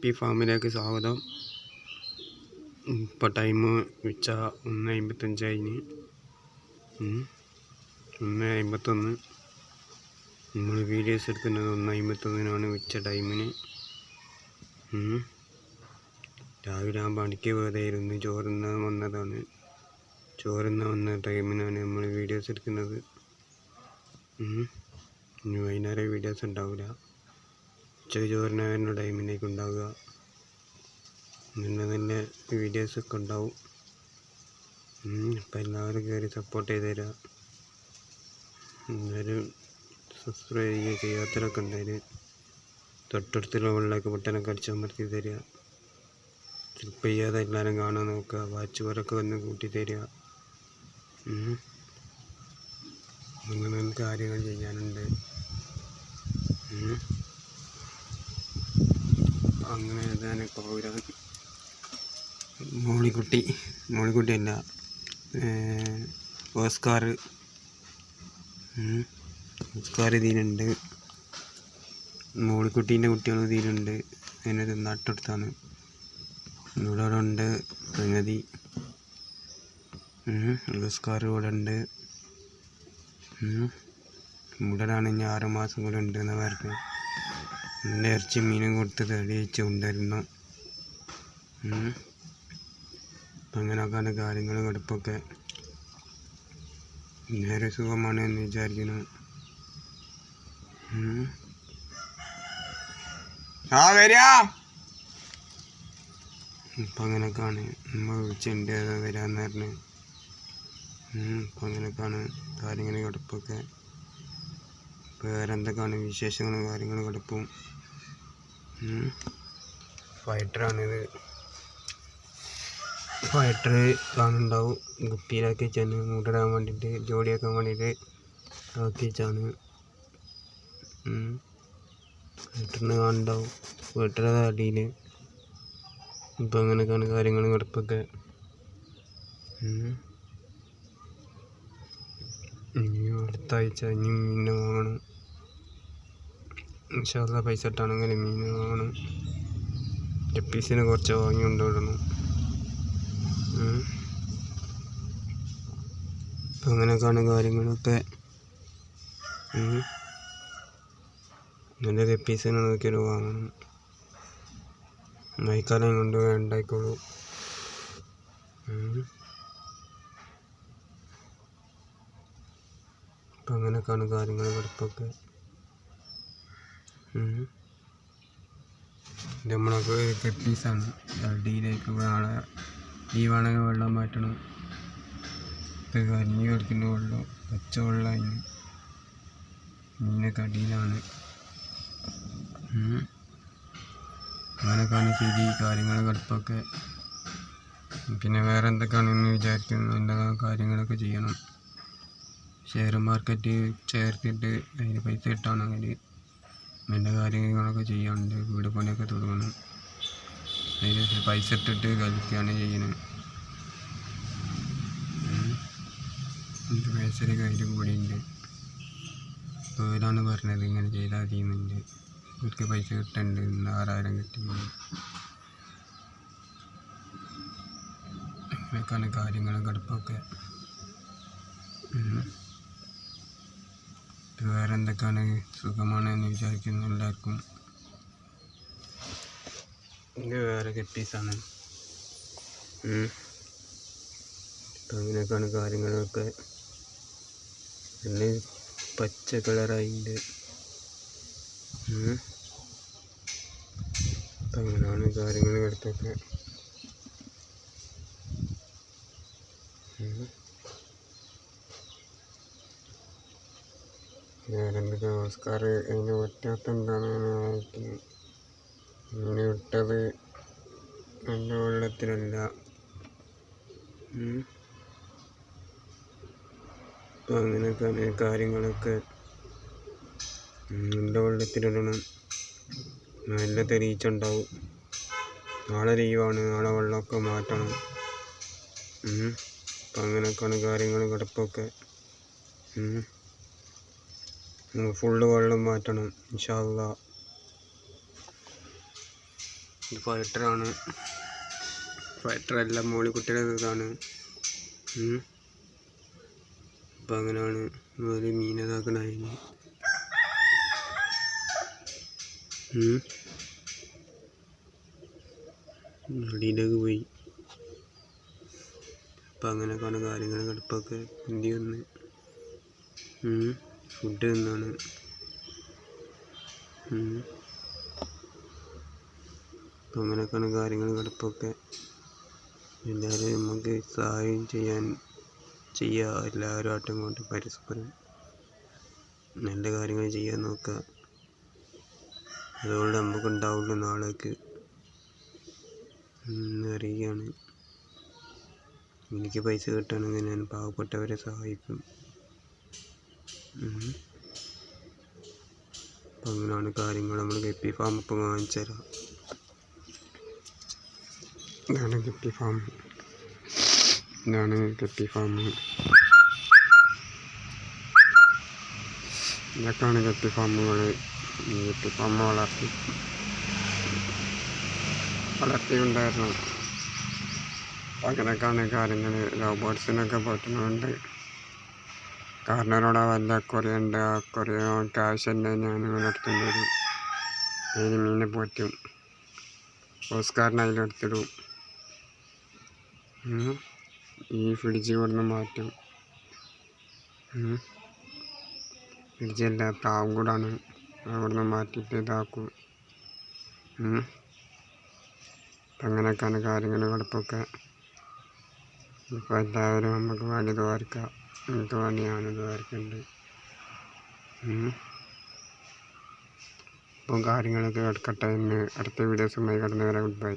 Guppy ഫാമിലേക്ക് സ്വാഗതം. ഇപ്പോൾ time ഉച്ച 1:55 കഴിഞ്ഞ് 1:51. നമ്മൾ വീഡിയോസ് എടുക്കുന്നത് 1:51 ഉച്ച ടൈമിന്. രാവിലെ പണിക്ക് പോയതായിരുന്നു. ചോറുന്ന വന്നതാണ്. ചോറുന്ന വന്ന ടൈമിനാണ് നമ്മൾ വീഡിയോസ് എടുക്കുന്നത്. ഇനി വൈകുന്നേരം വീഡിയോസ് ഉണ്ടാവില്ല. ഉച്ചയ്ക്ക് ചോറിന് വരുന്ന ടൈമിലേക്ക് ഉണ്ടാവുക. നല്ല നല്ല വീഡിയോസൊക്കെ ഉണ്ടാവും. അപ്പം എല്ലാവരും കയറി സപ്പോർട്ട് ചെയ്ത് തരിക. എല്ലാവരും സബ്സ്ക്രൈബ് ചെയ്യുക. ചെയ്യാത്തവരൊക്കെ ഉണ്ടായാൽ തൊട്ടടുത്തുള്ള വെള്ളമൊക്കെ ബട്ടനൊക്കെ അടിച്ചമർത്തി തരിക. സ്ലിപ്പ് ചെയ്യാതെ എല്ലാവരും കാണാൻ നോക്കുക. വാച്ച് വരൊക്കെ വന്ന് കൂട്ടി തരിക. അങ്ങനെ കാര്യങ്ങൾ ചെയ്യാനുണ്ട്. അങ്ങനെ തന്നെ പ്രോഗ്രാം. മോളിക്കുട്ടിയല്ല, ഓസ്കാർ ഇതിലുണ്ട്. മോളിക്കുട്ടീൻ്റെ കുട്ടികൾ ഇതിലുണ്ട്. അതിനത് നട്ടെടുത്താണ്. ഇവിടെ ഉണ്ട് സംഗതി. ഓസ്കാർ ഇവിടെ ഉണ്ട്. ഇവിടെയാണ് ഇനി 6 മാസം കൂടെ ഉണ്ടെന്ന് പറഞ്ഞത്. നല്ല ഇറച്ചി മീനും കൊടുത്ത് തെളിയിച്ച് കൊണ്ടുവരുന്നു. അങ്ങനെയൊക്കെയാണ് കാര്യങ്ങൾ. കടുപ്പൊക്കെ നേരെ സുഖമാണ് എന്ന് വിചാരിക്കുന്നു. ഇപ്പം അങ്ങനെയൊക്കെയാണ്. നമ്മൾ വിളിച്ചിട്ടുണ്ട് വരാമെന്ന് പറഞ്ഞ്. അപ്പം അങ്ങനെയൊക്കെയാണ് കാര്യങ്ങൾ. കടുപ്പൊക്കെ വേറെ എന്തൊക്കെയാണ് വിശേഷങ്ങളും കാര്യങ്ങളും. കടുപ്പും ഫൈറ്ററാണിത്. ഫൈറ്റർ കാണുന്നുണ്ടാവും. ഗപ്പിയിലാക്കി വെച്ചാണ് മൂടിടാൻ വേണ്ടിയിട്ട്, ജോഡിയാക്കാൻ വേണ്ടിയിട്ട് ആക്കി വെച്ചാണ്. ഫൈറ്ററിന് കാണുന്നുണ്ടാവും. ഫൈറ്ററുടെ അടിയിൽ. ഇപ്പം അങ്ങനെയൊക്കെയാണ് കാര്യങ്ങളും. കടുപ്പൊക്കെ ഇനിയും അടുത്ത ആഴ്ച ഇനിയും മീൻ വാങ്ങണം. ഇൻഷാല്ലാ പൈസ ഇട്ടാണെങ്കിൽ മീൻ വാങ്ങണം. ഗപ്പീസിനെ കുറച്ച് വാങ്ങി കൊണ്ടുവിടണം. അപ്പം അങ്ങനെയൊക്കെയാണ് കാര്യങ്ങളൊക്കെ. നല്ല ഗപ്പീസിനെ നോക്കിയിട്ട് വാങ്ങണം. മഴക്കാലം കൊണ്ട് ഉണ്ടായിക്കോളൂ. അപ്പം അങ്ങനെയൊക്കെയാണ് കാര്യങ്ങൾ. കടുപ്പൊക്കെ നമ്മളൊക്കെ ഗപ്പീസാണ്. അടിയിലേക്ക് വേണമെങ്കിൽ വെള്ളം മാറ്റണം. കരിഞ്ഞ് കളിക്കുന്ന വെള്ളം, പച്ച വെള്ളം. അതിന് മീനൊക്കെ അടിയിലാണ്. അങ്ങനെയൊക്കെയാണ് ശരി കാര്യങ്ങൾ. കടുപ്പൊക്കെ പിന്നെ വേറെ എന്തൊക്കെയാണെന്ന് വിചാരിക്കുന്നു. എല്ലാ കാര്യങ്ങളൊക്കെ ചെയ്യണം. ഷെയർ മാർക്കറ്റ് ചേർത്തിട്ട് അതിന് പൈസ കിട്ടുകയാണെങ്കിൽ നല്ല കാര്യങ്ങളൊക്കെ ചെയ്യാനുണ്ട്. വീട് പണിയൊക്കെ തുടങ്ങണം. അതിന് പൈസ ഇട്ടിട്ട് കളിക്കുകയാണ് ചെയ്യുന്നത്. എൻ്റെ പൈസയുടെ കയ്യിൽ കൂടിയുണ്ട്. അവരാണ് പറഞ്ഞത് ഇങ്ങനെ ചെയ്താൽ ചെയ്യുന്നുണ്ട്. അവർക്ക് പൈസ കിട്ടുന്നുണ്ട്. 6000 കിട്ടി. അങ്ങനെയൊക്കെയാണ് കാര്യങ്ങളും. കടുപ്പൊക്കെ വേറെ എന്തൊക്കെയാണ്. സുഖമാണെന്ന് വിചാരിക്കുന്നു എല്ലാവർക്കും. ഇത് വേറെ ഗപ്പീസാണ്. അപ്പം അങ്ങനെയൊക്കെയാണ് കാര്യങ്ങളൊക്കെ. നല്ല പച്ച കളറായിട്ടുണ്ട്. അപ്പം അങ്ങനെയാണ് കാര്യങ്ങൾ. കടുപ്പൊക്കെ വേറെന്തൊക്കെ. ഓസ്കാർ അതിന് പറ്റാത്ത എന്താണെന്ന് മീൻ വിട്ടത് നല്ല വെള്ളത്തിലല്ല. അപ്പം അങ്ങനെയൊക്കെയാണ് കാര്യങ്ങളൊക്കെ. നല്ല വെള്ളത്തിലിടണം. നല്ല തെളിയിച്ചുണ്ടാവും. നാളെ ലീവാണ്. നാളെ വെള്ളമൊക്കെ മാറ്റണം. അപ്പം അങ്ങനെയൊക്കെയാണ് കാര്യങ്ങൾ. കടുപ്പൊക്കെ ഫുള്ള് വെള്ളം മാറ്റണം ഇൻഷാ അല്ലാ. ഇത് ഫൈറ്ററാണ്. ഫൈറ്ററെല്ലാം മോളിക്കുട്ടിയുടെ ഇതാണ്. അപ്പം അങ്ങനെയാണ് ഒരു മീനതാക്കണതിന്. അടിയിലേക്ക് പോയി. അപ്പം അങ്ങനെയൊക്കെയാണ് കാര്യങ്ങൾ. കടുപ്പൊക്കെ ഹിന്ദി വന്ന് ഫുഡ് തിന്നാണ്. അപ്പം അങ്ങനെയൊക്കെയാണ് കാര്യങ്ങൾ. കടുപ്പൊക്കെ എല്ലാവരും നമുക്ക് സഹായം ചെയ്യുക. എല്ലാവരും ആട്ടും കൊണ്ട് പരസ്പരം നല്ല കാര്യങ്ങൾ ചെയ്യാൻ നോക്കുക. അതുകൊണ്ട് നമുക്കുണ്ടാവുള്ളൂ നാളേക്ക് അറിയുകയാണ്. എനിക്ക് പൈസ കിട്ടുകയാണെങ്കിൽ ഞാൻ പാവപ്പെട്ടവരെ സഹായിക്കും. അപ്പം അങ്ങനെയാണ് കാര്യങ്ങൾ. നമ്മൾ ഗപ്പി ഫാം ഇപ്പം കാണിച്ചു തരാം. ഇതാണ് ഗപ്പി ഫാം. ഇതൊക്കെയാണ് ഗപ്പി ഫാമുകൾ. ഗപ്പി ഫാം വളർത്തിയുണ്ടായിരുന്നു. അങ്ങനെയൊക്കെയാണ് കാര്യങ്ങൾ. റോബോട്ട്സിനൊക്കെ പറ്റുന്നുണ്ട്. കാരണവരോട് വല്ല അക്വറിയുണ്ട്. ആ അക്വറിയോ ക്യാഷ് തന്നെ ഞാൻ വളർത്തേണ്ടി വരും. അതിന് മീനെ പോറ്റും. ഓസ്കാറിന് അതിലെടുത്തിടും. ഈ ഫ്രിഡ്ജ് കൊടുന്ന് മാറ്റും. ഫ്രിഡ്ജല്ല, പ്രാവും കൂടാണ്. അവിടുന്ന് മാറ്റിയിട്ട് ഇതാക്കും. അപ്പം അങ്ങനെയൊക്കെയാണ് കാര്യങ്ങൾ. കുഴപ്പമൊക്കെ ഇപ്പോൾ എല്ലാവരും നമുക്ക് വേണ്ടി ദ്വാരക്കാം. എനിക്ക് വേണ്ടി ഞാൻ ദ്വാരക്കുന്നുണ്ട്. ഇപ്പം കാര്യങ്ങളൊക്കെ കിടക്കട്ടെ. ഇന്ന് അടുത്ത വീഡിയോസുമായി കടന്നു വരാം. Good bye.